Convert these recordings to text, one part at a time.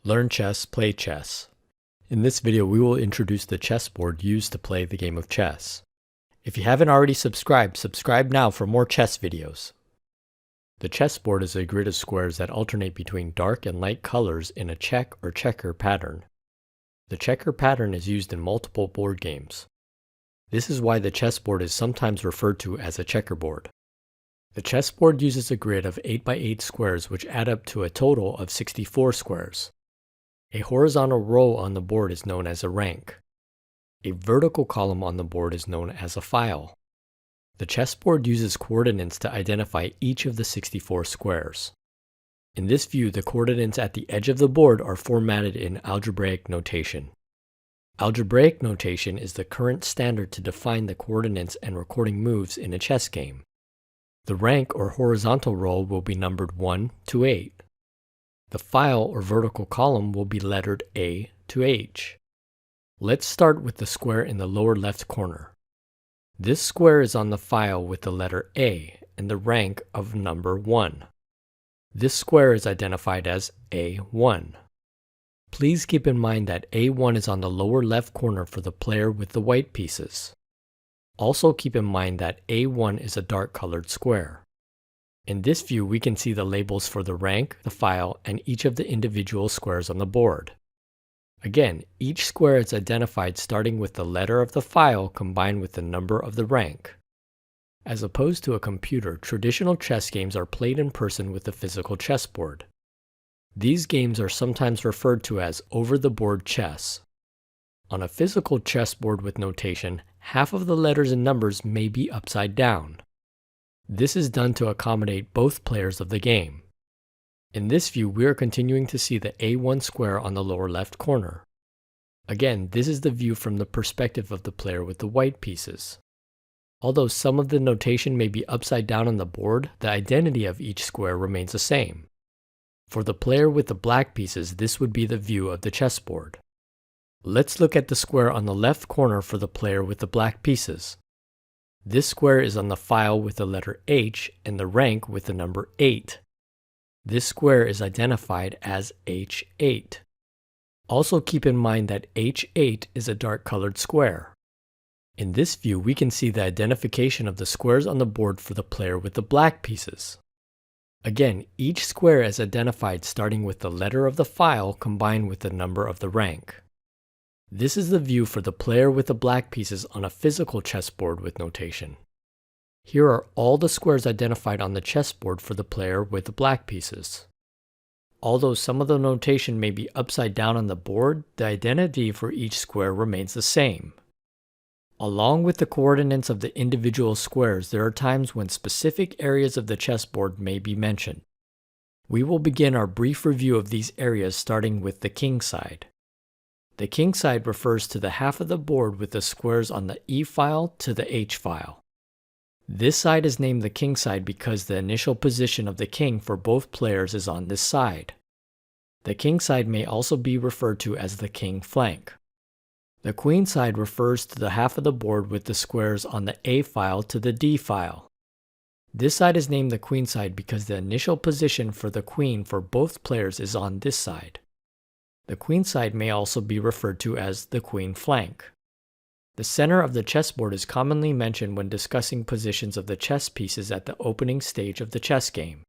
Learn Chess, Play Chess. In this video, we will introduce the chessboard used to play the game of chess. If you haven't already subscribed, subscribe now for more chess videos. The chessboard is a grid of squares that alternate between dark and light colors in a check or checker pattern. The checker pattern is used in multiple board games. This is why the chessboard is sometimes referred to as a checkerboard. The chessboard uses a grid of 8x8 squares which add up to a total of 64 squares. A horizontal row on the board is known as a rank. A vertical column on the board is known as a file. The chessboard uses coordinates to identify each of the 64 squares. In this view, the coordinates at the edge of the board are formatted in algebraic notation. Algebraic notation is the current standard to define the coordinates and recording moves in a chess game. The rank or horizontal row will be numbered 1 to 8. The file or vertical column will be lettered A to H. Let's start with the square in the lower left corner. This square is on the file with the letter A and the rank of number 1. This square is identified as A1. Please keep in mind that A1 is on the lower left corner for the player with the white pieces. Also keep in mind that A1 is a dark colored square. In this view, we can see the labels for the rank, the file, and each of the individual squares on the board. Again, each square is identified starting with the letter of the file combined with the number of the rank. As opposed to a computer, traditional chess games are played in person with a physical chessboard. These games are sometimes referred to as over-the-board chess. On a physical chessboard with notation, half of the letters and numbers may be upside down. This is done to accommodate both players of the game. In this view, we are continuing to see the A1 square on the lower left corner. Again, this is the view from the perspective of the player with the white pieces. Although some of the notation may be upside down on the board, the identity of each square remains the same. For the player with the black pieces, this would be the view of the chessboard. Let's look at the square on the left corner for the player with the black pieces. This square is on the file with the letter H and the rank with the number 8. This square is identified as H8. Also keep in mind that H8 is a dark colored square. In this view, we can see the identification of the squares on the board for the player with the black pieces. Again, each square is identified starting with the letter of the file combined with the number of the rank. This is the view for the player with the black pieces on a physical chessboard with notation. Here are all the squares identified on the chessboard for the player with the black pieces. Although some of the notation may be upside down on the board, the identity for each square remains the same. Along with the coordinates of the individual squares, there are times when specific areas of the chessboard may be mentioned. We will begin our brief review of these areas starting with the king side. The king side refers to the half of the board with the squares on the E file to the H file. This side is named the king side because the initial position of the king for both players is on this side. The king side may also be referred to as the king flank. The queen side refers to the half of the board with the squares on the A file to the D file. This side is named the queen side because the initial position for the queen for both players is on this side. The queen side may also be referred to as the queen flank. The center of the chessboard is commonly mentioned when discussing positions of the chess pieces at the opening stage of the chess game.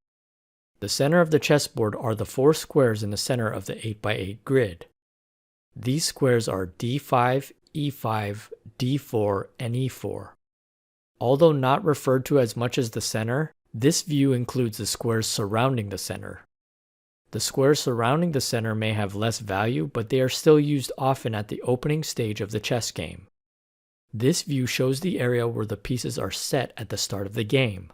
The center of the chessboard are the 4 squares in the center of the 8x8 grid. These squares are D5, E5, D4, and E4. Although not referred to as much as the center, this view includes the squares surrounding the center. The squares surrounding the center may have less value, but they are still used often at the opening stage of the chess game. This view shows the area where the pieces are set at the start of the game.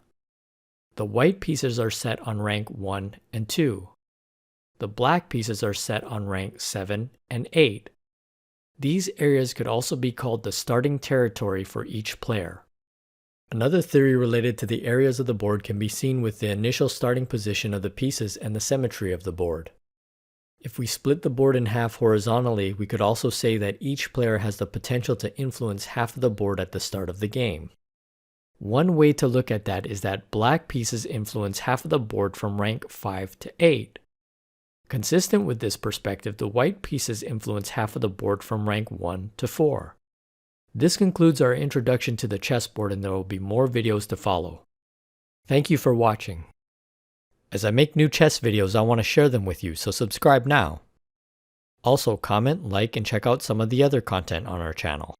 The white pieces are set on rank 1 and 2. The black pieces are set on rank 7 and 8. These areas could also be called the starting territory for each player. Another theory related to the areas of the board can be seen with the initial starting position of the pieces and the symmetry of the board. If we split the board in half horizontally, we could also say that each player has the potential to influence half of the board at the start of the game. One way to look at that is that black pieces influence half of the board from rank 5 to 8. Consistent with this perspective, the white pieces influence half of the board from rank 1 to 4. This concludes our introduction to the chessboard, and there will be more videos to follow. Thank you for watching. As I make new chess videos, I want to share them with you, so subscribe now. Also, comment, like, and check out some of the other content on our channel.